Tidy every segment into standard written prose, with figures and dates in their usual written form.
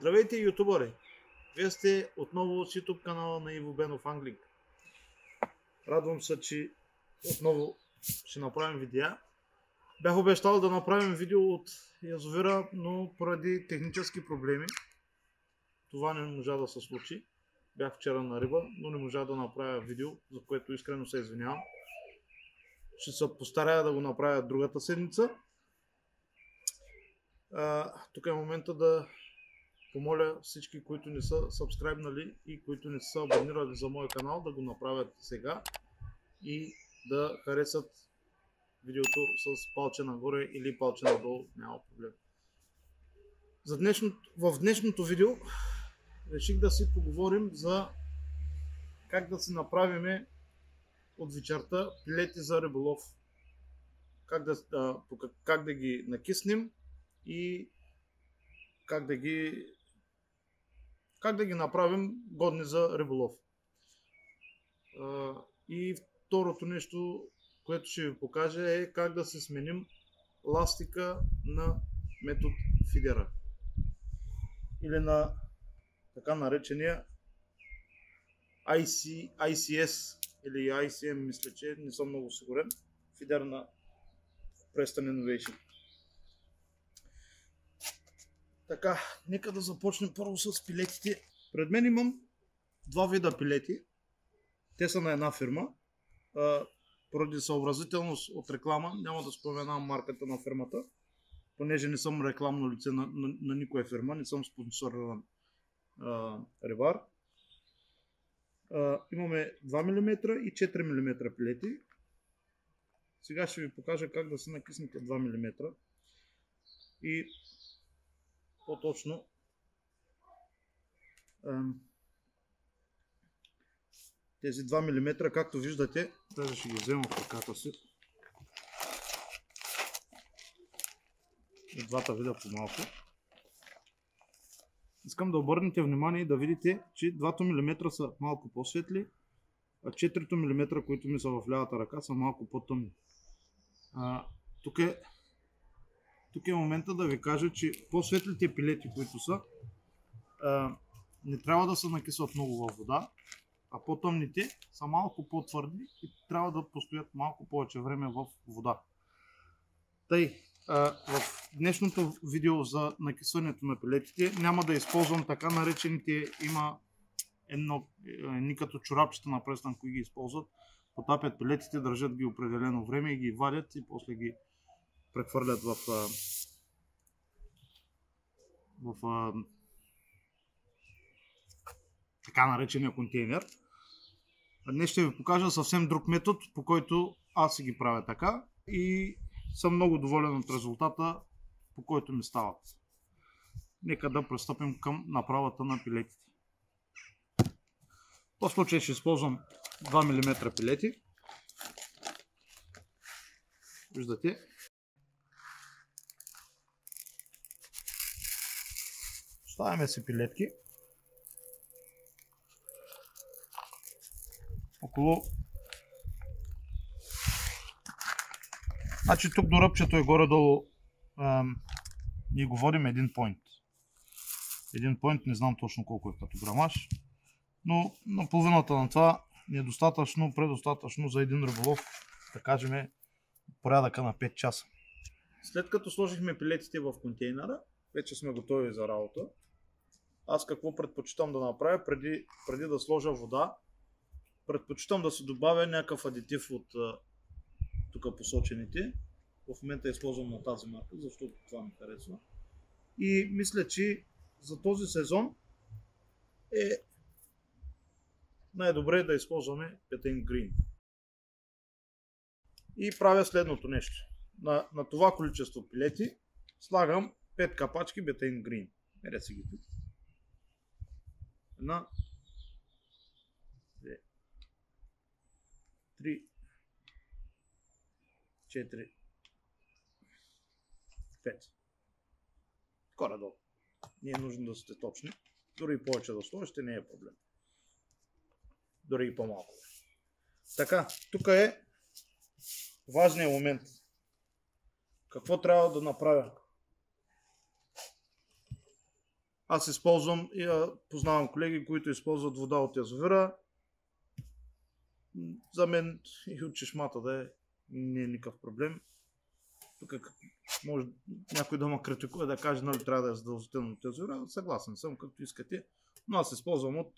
Здравейте, ютубъри! Вие сте отново с YouTube канала на Иво Бенов Англик. Радвам се, че отново ще направим видеа. Бях обещал да направим видео от язовира, но поради технически проблеми това не можа да се случи. Бях вчера на риба, но не можа да направя видео, за което искрено се извинявам. Ще се постарая да го направя другата седмица. Тук е момента да помоля всички, които не са сабскрайбнали и които не са абонирали за моя канал, да го направят сега и да харесат видеото с палче нагоре или палче надолу, няма проблем. В днешното видео реших да си поговорим за как да си направим от вечерта пилети за риболов. Как да ги накиснем и как да ги направим годни за риболов. И второто нещо, което ще ви покажа, е как да се сменим ластика на метод фидера. Или на така наречения ICS или ICM, мисля, че не съм много сигурен. Фидер на Preston Innovation. Така, нека да започнем първо с пилетите. Пред мен имам два вида пилети. Те са на една фирма. Поради съобразителност от реклама няма да споменавам марката на фирмата, понеже не съм рекламно лице на никоя фирма, не съм спонсориран рибар. Имаме 2 мм и 4 мм пилети. Сега ще ви покажа как да се накиснете 2 мм и по-точно тези 2 мм, както виждате, даже ще ги взема в ръката си. От двата вида по-малко. Искам да обърнете внимание и да видите, че 2 мм са малко по-светли, а 4 мм, които ми са в лявата ръка, са малко по-тъмни. Тук е момента да ви кажа, че по-светлите пилети, които са, не трябва да се накисват много във вода, а по-тъмните са малко по-твърди и трябва да постоят малко повече време в вода. В днешното видео за накисването на пилетите няма да използвам така наречените, има едни като чорапчета на Preston, които ги използват, потапят пилетите, държат ги определено време и ги вадят и после ги прехвърлят в така наречения контейнер. Днес ще ви покажа съвсем друг метод, по който аз си ги правя така и съм много доволен от резултата, по който ми стават. Нека да пристъпим към направата на пилетите. В този случай ще използвам 2 мм пилети. Виждате. Ставяме си пилетки. Около... Значи тук до ръбчето е горе-долу, ние го водим 1 point. 1 point, не знам точно колко е като грамаж, но на половината на това ни е достатъчно, предостатъчно за един риболов, да кажем порядъка на 5 часа. След като сложихме пилетите в контейнера, вече сме готови за работа. Аз какво предпочитам да направя преди да сложа вода? Предпочитам да се добавя някакъв адитив от тук посочените. В момента използвам на тази марка, защото това ми харесва. И мисля, че за този сезон е най-добре да използваме Betaine Green. И правя следното нещо. На това количество пилети слагам 5 капачки Betaine Green. Меря си ги тук. 1, 2, 3, 4, 5. Горе-долу. Не е нужно да сте точни. Дори и повече да сложите, не е проблем. Дори и по-малко. Така, тук е важният момент. Какво трябва да направя? Аз използвам, познавам колеги, които използват вода от язовира. За мен и от чешмата не е никакъв проблем. Тук може някой да ме критикува, да каже, нали трябва да е задължително от язовира. Съгласен съм, както искате. Но аз използвам от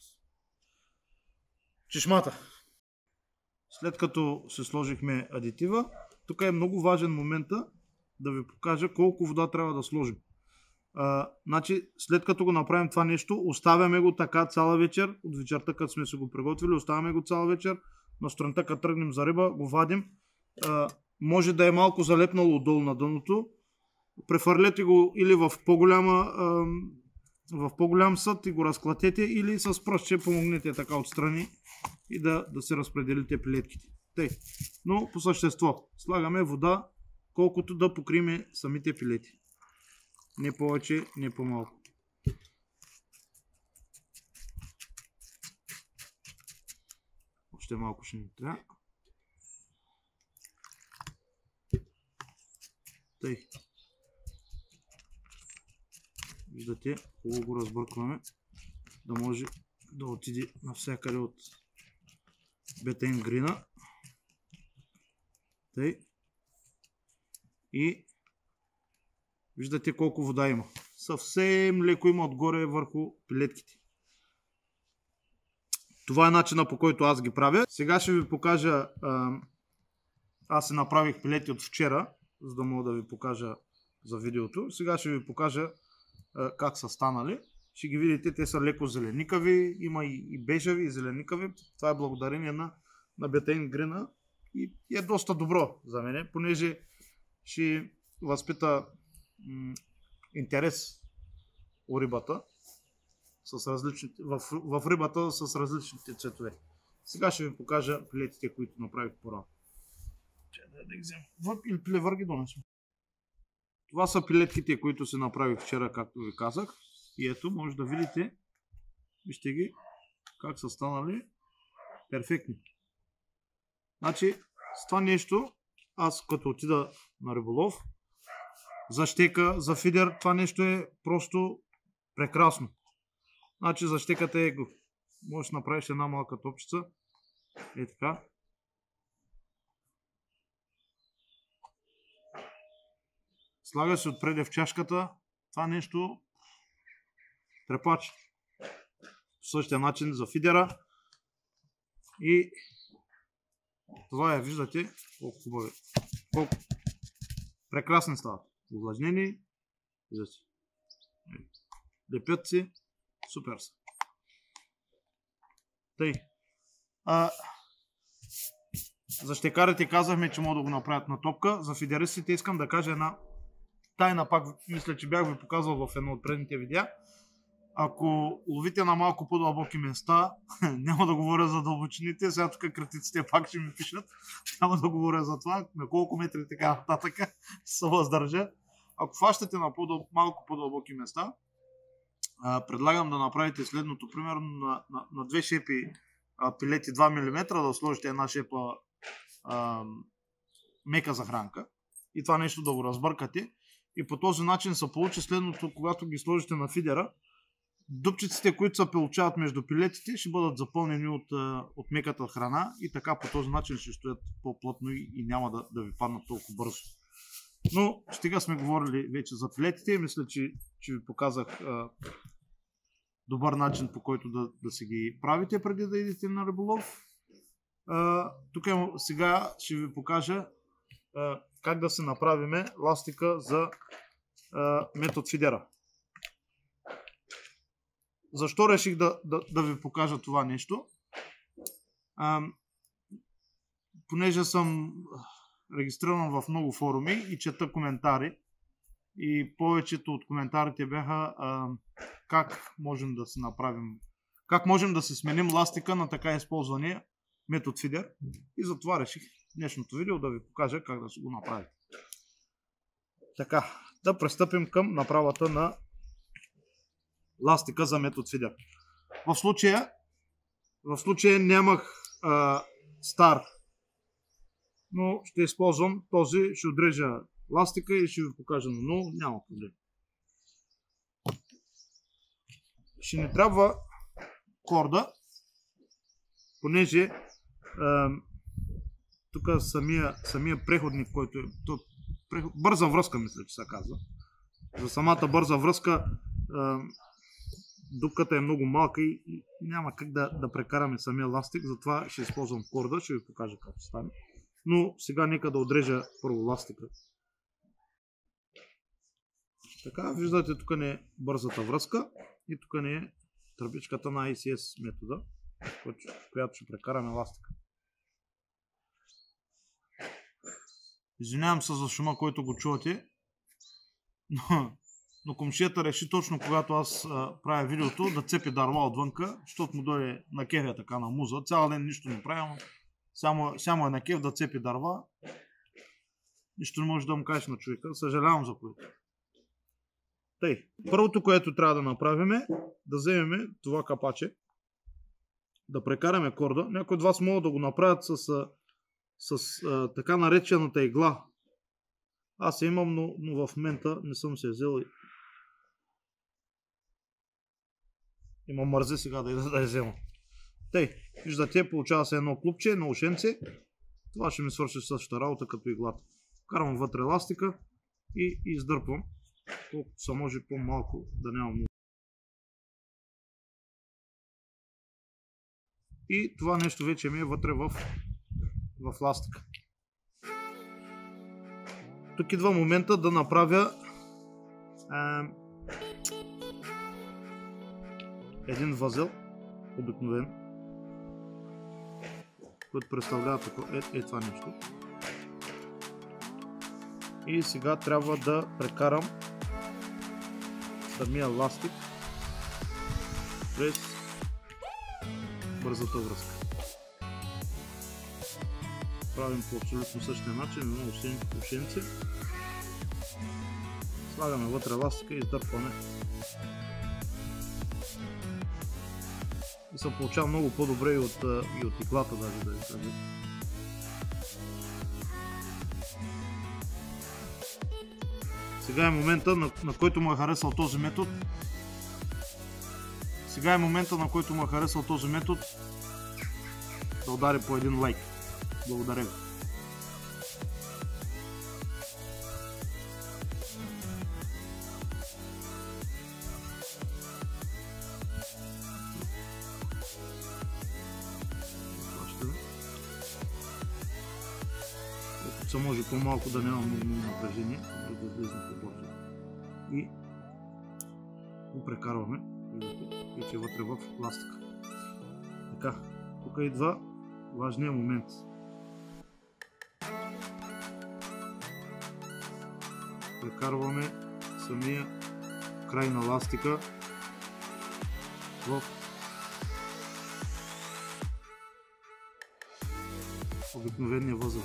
чешмата. След като се сложихме адитива, тук е много важен момента да ви покажа колко вода трябва да сложим. Значи, след като го направим това нещо, оставяме го така цяла вечер. От вечерта, като сме се го приготвили, оставяме го цяла вечер. На сутринта, като тръгнем за риба, го вадим. Може да е малко залепнало отдолу на дъното. Префърлете го или в по-голям съд и го разклатете, или с пръстче помогнете така отстрани и да се разпределите пилетките. Тъй. Но по същество слагаме вода, колкото да покриме самите пилети. Не повече, не по-малко. Още малко ще ни трябва. Тъй. Виждате, хубаво го разбъркваме, да може да отиде навсякъде от бетейн грина. Тъй. И виждате колко вода има. Съвсем леко има отгоре върху пилетките. Това е начинът, по който аз ги правя. Сега ще ви покажа. Аз се направих пилети от вчера, за да мога да ви покажа за видеото. Сега ще ви покажа как са станали. Ще ги видите, те са леко зеленикави. Има и бежави, и зеленикави. Това е благодарение на бетейн грина. И е доста добро за мен, понеже ще възпита интерес у рибата в рибата с различните цветове. Сега ще ви покажа пилетите, които направих по-рано. Да ги взем. Или пилевър ги донесем. Това са пилетките, които се направих вчера, както ви казах. И ето, може да видите, вижте ги, как са станали перфектни. Значи, с това нещо, аз като отида на риболов, за щека, за фидер, това нещо е просто прекрасно. Значи за щеката е го. Можеш да направиш една малка топчица. Е така. Слага се отпреде в чашката. Това нещо трепач. По същия начин за фидера. И това е, виждате, колко хубави. Колко прекрасни стават. Увлажнени. Виждате. Лепят си. Супер са. Тъй. За щекарите казахме, че могат да го направят на топка. За фидеристите искам да кажа една тайна, пак мисля, че бях ви показал в едно от предните видеа. Ако ловите на малко по-дълбоки места, няма да говоря за дълбочините, сега тук критиците пак ще ми пишат, няма да говоря за това, на колко метри и така нататък се въздържа. Ако фащате на малко по-дълбоки места, предлагам да направите следното, примерно на две шепи пилети 2 мм, да сложите една шепа мека захранка и това нещо да го разбъркате и по този начин се получи следното, когато ги сложите на фидера, дупчиците, които се получават между пилетите, ще бъдат запълнени от меката храна и така по този начин ще стоят по-плътно и няма да ви паднат толкова бързо. Но стига сме говорили вече за пилетите, мисля, че ви показах добър начин, по който да си ги правите преди да идете на риболов. Тук сега ще ви покажа как да се направиме ластика за метод фидера. Защо реших да ви покажа това нещо? Понеже съм регистриран в много форуми и чета коментари и повечето от коментарите бяха как можем да се направим, как можем да се сменим ластика на така използвания метод фидер и затова реших днешното видео да ви покажа как да се го направите. Така, да пристъпим към направата на ластика за метод фидер. В случая нямах стар, но ще използвам този, ще отрежа ластика и ще ви покажа на ново, няма проблем. ще ни трябва корда, понеже тук самия преходник, който е бърза връзка, мисля, че се казва. За самата бърза връзка дупката е много малка и няма как да прекараме самия ластик, затова ще използвам корда, ще ви покажа как ще стане. Но сега нека да отрежа първо ластика. Така, виждате, тук не е бързата връзка и тук не е тръбичката на ICS метода, която ще прекараме ластика. Извинявам се за шума, който го чувате, но комшията реши точно когато аз правя видеото да цепи дърва отвънка, защото му дойде на кеф така на муза. Цял ден нищо не правя, само е на кеф да цепи дърва. Нищо не може да му кажеш на човека. Съжалявам за което. Тъй, първото, което трябва да направим е да вземем това капаче, да прекараме корда. Някои от вас могат да го направят с така наречената игла. Аз я имам, но в момента не съм се взел. Има мързе сега да я взема. Тъй, виждате, получава се едно клубче, едно ушенце. Това ще ми свърши същата работа като иглата. Карам вътре еластика и издърпвам, колкото се може по-малко да няма много. И това нещо вече ми е вътре в ластика. Тук идва момента да направя един възел, обикновен, който представлява това нещо. И сега трябва да прекарам самия ластик през бързата връзка. Правим по абсолютно същия начин, едно ушенце. Слагаме вътре ластика и издърпваме. И се получава много по-добре и от иглата, даже да ви кажа. Сега е момента, на който му е харесал този метод. Да удари по един лайк. Благодаря ви. Колкото се може по-малко да няма много напрежение, да излизне по-бързо. И го прекарваме. Вече вътре в ластика. Така, тук идва важният момент. Прекарваме самия край на ластика в обикновения възел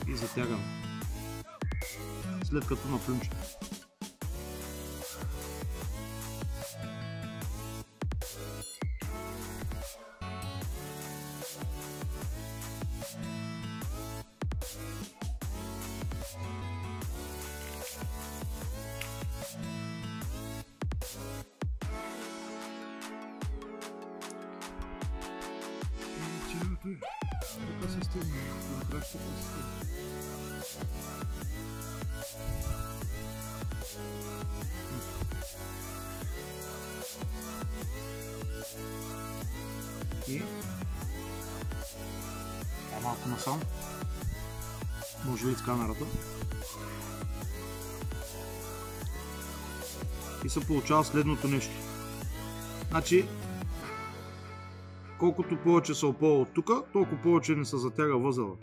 и затягаме, след като наплюнчим. Така се стигна, накрая ще се и малко насам, може ли с камерата, и се получава следното нещо. Значи, колкото повече се опъва от тук, толкова повече не се затяга възела.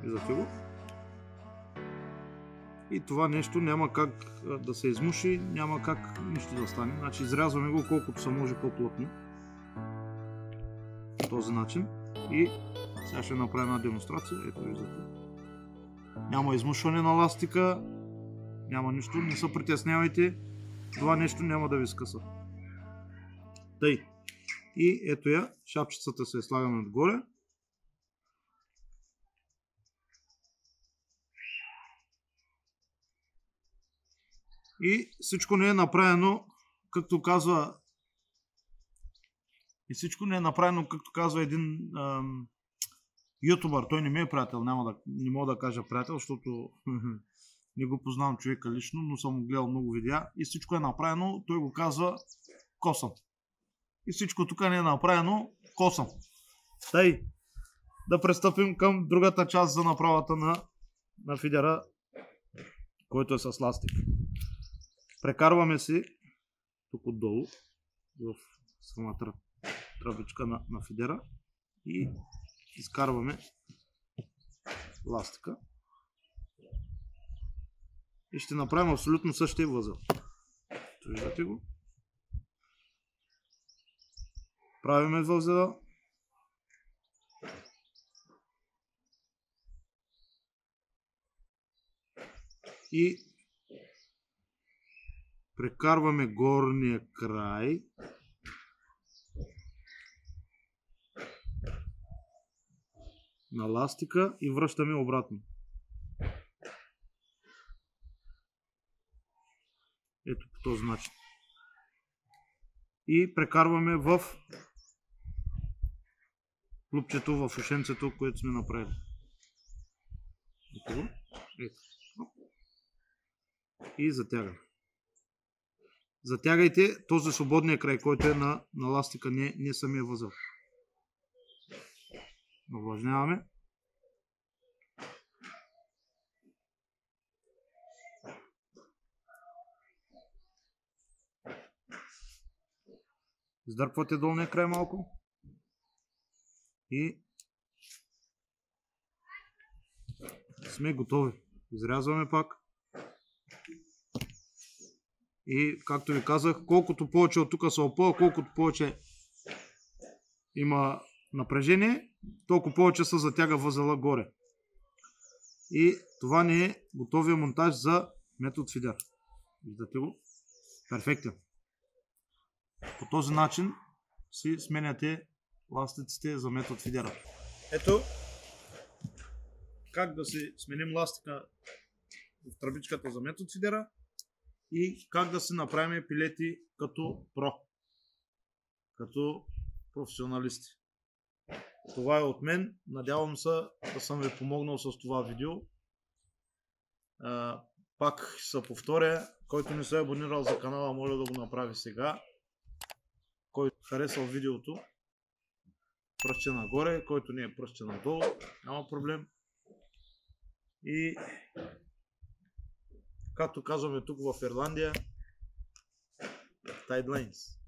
Виждате го? И това нещо няма как да се измуши, няма как нищо да стане. Значи изрязваме го колкото се може по-плътно. По този начин. И сега ще направя една демонстрация. Ето виждате. Няма измушване на ластика, няма нищо, не се притеснявайте. Това нещо няма да ви скъса. Тъй. И ето я, шапчицата се слагаме отгоре. И всичко не е направено, както казва един ютубър. Той не ми е приятел, не мога да кажа приятел, защото не го познавам човека лично, но съм гледал много видеа и всичко е направено, той го казва косъм. И всичко тук не е направено косъм. Тъй, да пристъпим към другата част за направата на фидера, който е с ластик. Прекарваме си тук отдолу в самата тръбичка на фидера и изкарваме ластика. И ще направим абсолютно същия възел. Виждате го? Правиме възела. И прекарваме горния край на ластика и връщаме обратно. Ето по този начин. И прекарваме в клупчето, в ушенцето, което сме направили. Ето. И затягаме. Затягайте този свободния край, който е на ластика, не самия възел. Увлажняваме. Издърпвате долния край малко. И сме готови. Изрязваме пак. И както ви казах, колкото повече от тук се опъва, колкото повече има напрежение, толкова повече се затяга възела горе. И това ни е готовия монтаж за метод фидер. Виждате го? Перфектен. По този начин си сменяте ластиците за метод фидера. Ето как да си сменим ластика в тръбичката за метод фидера и как да си направим пилети като като професионалисти. Това е от мен. Надявам се да съм ви помогнал с това видео. Пак ще се повторя. Който не се е абонирал за канала, моля да го направи сега. Който харесал видеото, пръстче нагоре. Който не е, пръстче надолу. Няма проблем. И както казваме тук в Ирландия, Tidelines.